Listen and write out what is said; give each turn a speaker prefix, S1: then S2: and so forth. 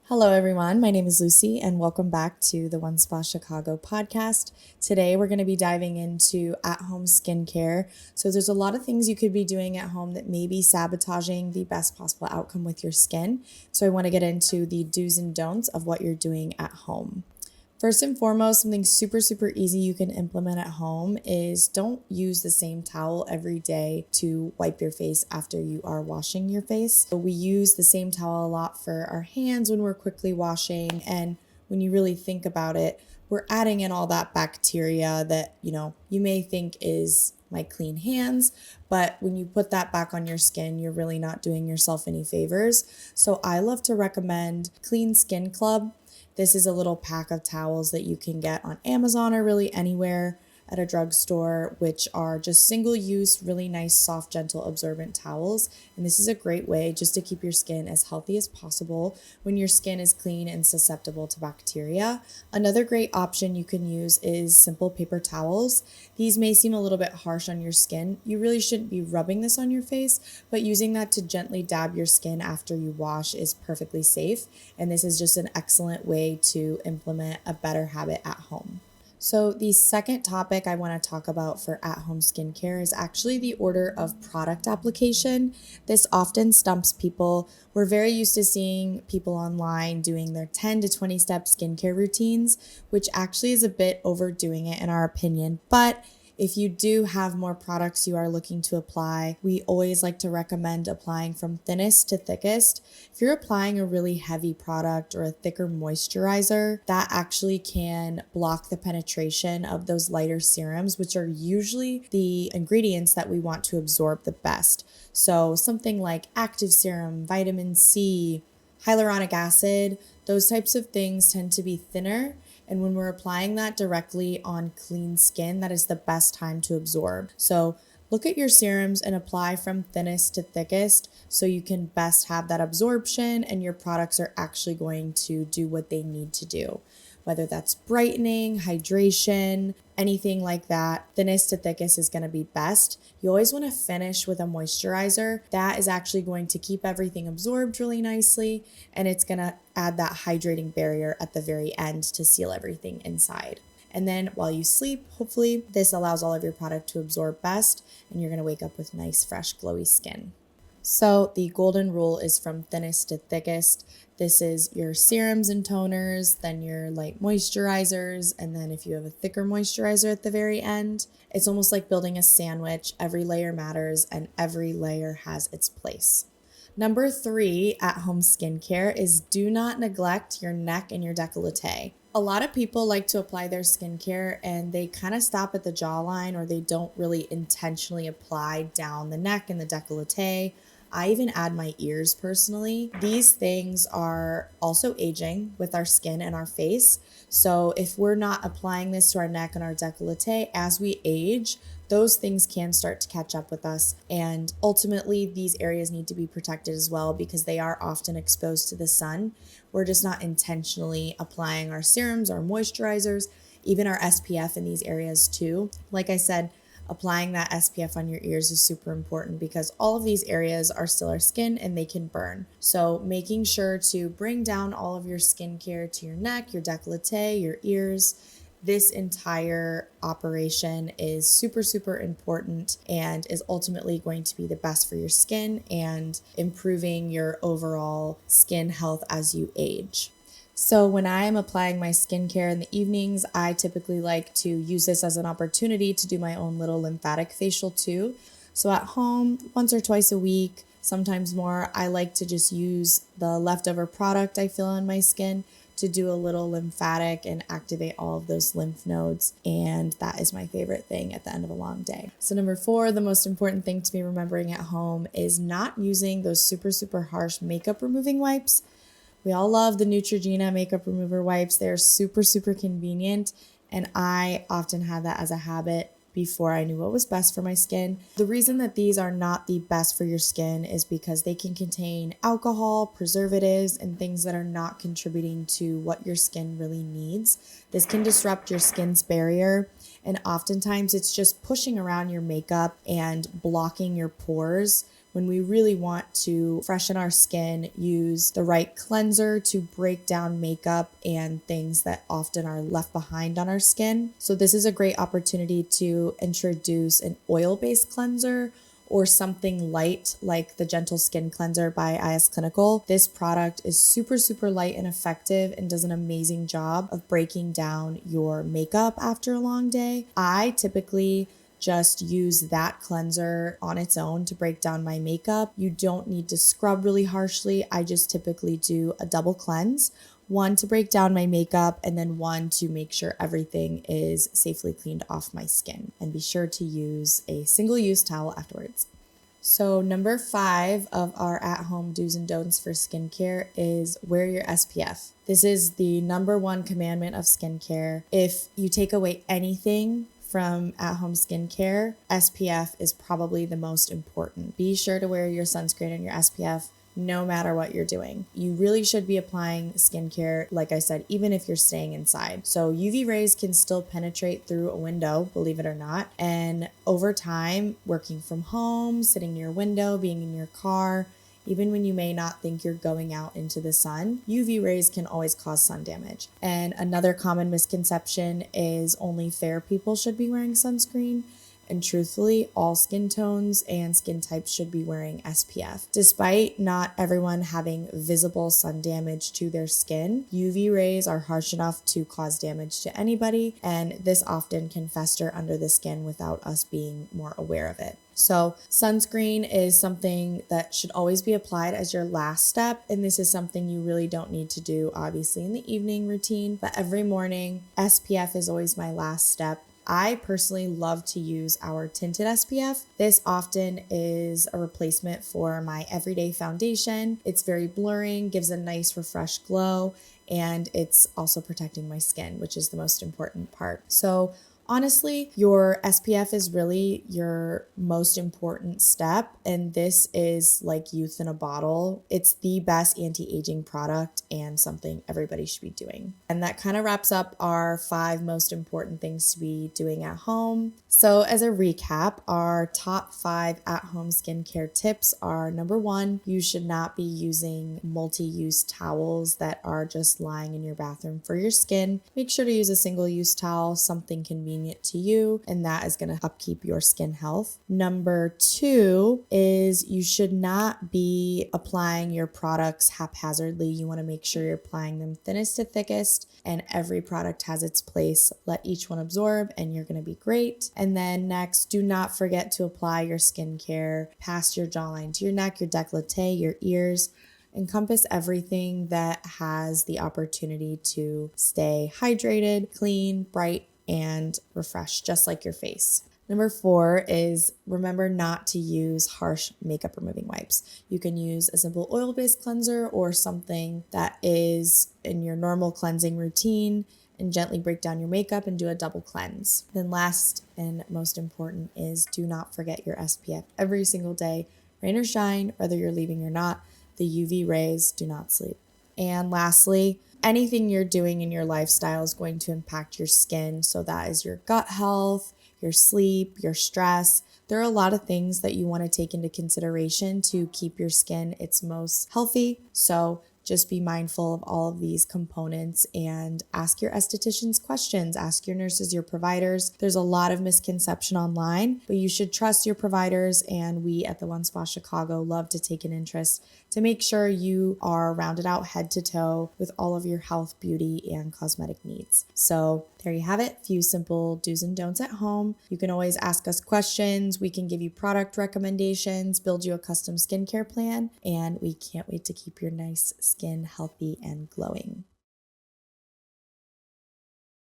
S1: Hello, everyone. My name is Lucy, and welcome back to the One Spa Chicago podcast. Today, we're going to be diving into at-home skincare. So there's a lot of things you could be doing at home that may be sabotaging the best possible outcome with your skin. So I want to get into the do's and don'ts of what you're doing at home. First and foremost, something super easy you can implement at home is don't use the same towel every day to wipe your face after you are washing your face. So we use the same towel a lot for our hands when we're quickly washing. And when you really think about it, we're adding in all that bacteria that, you may think is my clean hands, but when you put that back on your skin, you're really not doing yourself any favors. So I love to recommend Clean Skin Club. This is a little pack of towels that you can get on Amazon or really anywhere at a drugstore, which are just single use, really nice, soft, gentle, absorbent towels. And this is a great way just to keep your skin as healthy as possible when your skin is clean and susceptible to bacteria. Another great option you can use is simple paper towels. These may seem a little bit harsh on your skin. You really shouldn't be rubbing this on your face, but using that to gently dab your skin after you wash is perfectly safe. And this is just an excellent way to implement a better habit at home. So the second topic I want to talk about for at-home skincare is actually the order of product application. This often stumps people. We're very used to seeing people online doing their 10 to 20 step skincare routines, which actually is a bit overdoing it in our opinion. But if you do have more products you are looking to apply, we always like to recommend applying from thinnest to thickest. If you're applying a really heavy product or a thicker moisturizer, that actually can block the penetration of those lighter serums, which are usually the ingredients that we want to absorb the best. So something like active serum, vitamin C, hyaluronic acid, those types of things tend to be thinner. And when we're applying that directly on clean skin, that is the best time to absorb. So look at your serums and apply from thinnest to thickest so you can best have that absorption and your products are actually going to do what they need to do. Whether that's brightening, hydration, anything like that, thinnest to thickest is going to be best. You always want to finish with a moisturizer. That is actually going to keep everything absorbed really nicely, and it's going to add that hydrating barrier at the very end to seal everything inside. And then while you sleep, hopefully this allows all of your product to absorb best, and you're going to wake up with nice, fresh, glowy skin. So the golden rule is from thinnest to thickest. This is your serums and toners, then your light moisturizers, and then if you have a thicker moisturizer at the very end, it's almost like building a sandwich. Every layer matters and every layer has its place. Number 3 at-home skincare is do not neglect your neck and your décolleté. A lot of people like to apply their skincare and they kind of stop at the jawline or they don't really intentionally apply down the neck and the décolleté. I even add my ears personally. These things are also aging with our skin and our face. So if we're not applying this to our neck and our décolleté as we age, those things can start to catch up with us. And ultimately, these areas need to be protected as well because they are often exposed to the sun. We're just not intentionally applying our serums, our moisturizers, even our SPF in these areas too. Like I said, applying that SPF on your ears is super important because all of these areas are still our skin and they can burn. So making sure to bring down all of your skincare to your neck, your décolleté, your ears. This entire operation is super important and is ultimately going to be the best for your skin and improving your overall skin health as you age. So when I am applying my skincare in the evenings, I typically like to use this as an opportunity to do my own little lymphatic facial too. So at home, once or twice a week, sometimes more, I like to just use the leftover product I feel on my skin to do a little lymphatic and activate all of those lymph nodes. And that is my favorite thing at the end of a long day. So number 4, the most important thing to be remembering at home is not using those super harsh makeup removing wipes. We all love the Neutrogena makeup remover wipes. They're super convenient. And I often had that as a habit before I knew what was best for my skin. The reason that these are not the best for your skin is because they can contain alcohol, preservatives, and things that are not contributing to what your skin really needs. This can disrupt your skin's barrier, and oftentimes it's just pushing around your makeup and blocking your pores, when we really want to freshen our skin, use the right cleanser to break down makeup and things that often are left behind on our skin. So this is a great opportunity to introduce an oil-based cleanser or something light like the Gentle Skin Cleanser by IS Clinical. This product is super, super light and effective and does an amazing job of breaking down your makeup after a long day. I typically just use that cleanser on its own to break down my makeup. You don't need to scrub really harshly. I just typically do a double cleanse. One to break down my makeup, and then one to make sure everything is safely cleaned off my skin. And be sure to use a single-use towel afterwards. So number 5 of our at-home do's and don'ts for skincare is wear your SPF. This is the number 1 commandment of skincare. If you take away anything from at-home skincare, SPF is probably the most important. Be sure to wear your sunscreen and your SPF no matter what you're doing. You really should be applying skincare, like I said, even if you're staying inside. So UV rays can still penetrate through a window, believe it or not. And over time, working from home, sitting near a window, being in your car, even when you may not think you're going out into the sun, UV rays can always cause sun damage. And another common misconception is only fair people should be wearing sunscreen. And truthfully, all skin tones and skin types should be wearing SPF. Despite not everyone having visible sun damage to their skin, UV rays are harsh enough to cause damage to anybody, and this often can fester under the skin without us being more aware of it. So sunscreen is something that should always be applied as your last step, and this is something you really don't need to do obviously in the evening routine, but every morning SPF is always my last step. I personally love to use our tinted SPF. This often is a replacement for my everyday foundation. It's very blurring, gives a nice refreshed glow, and it's also protecting my skin, which is the most important part. So honestly, your SPF is really your most important step, and this is like youth in a bottle. It's the best anti-aging product and something everybody should be doing. And that kind of wraps up our 5 most important things to be doing at home. So as a recap, our top 5 at-home skincare tips are: number 1, you should not be using multi-use towels that are just lying in your bathroom for your skin. Make sure to use a single-use towel, something convenient to you, and that is going to upkeep your skin health. Number 2 is you should not be applying your products haphazardly. You want to make sure you're applying them thinnest to thickest, and every product has its place. Let each one absorb and you're going to be great. And then next, do not forget to apply your skincare past your jawline to your neck, your décolleté, your ears. Encompass everything that has the opportunity to stay hydrated, clean, bright, and refreshed, just like your face. Number 4 is remember not to use harsh makeup removing wipes. You can use a simple oil-based cleanser or something that is in your normal cleansing routine and gently break down your makeup and do a double cleanse. Then last and most important is do not forget your SPF every single day, rain or shine, whether you're leaving or not. The UV rays do not sleep. And lastly, anything you're doing in your lifestyle is going to impact your skin. So that is your gut health, your sleep, your stress. There are a lot of things that you want to take into consideration to keep your skin its most healthy. So just be mindful of all of these components and ask your estheticians questions, ask your nurses, your providers. There's a lot of misconception online, but you should trust your providers, and we at the One Spa Chicago love to take an interest to make sure you are rounded out head to toe with all of your health, beauty, and cosmetic needs. So there you have it, few simple do's and don'ts at home. You can always ask us questions. We can give you product recommendations, build you a custom skincare plan, and we can't wait to keep your nice skin healthy and glowing.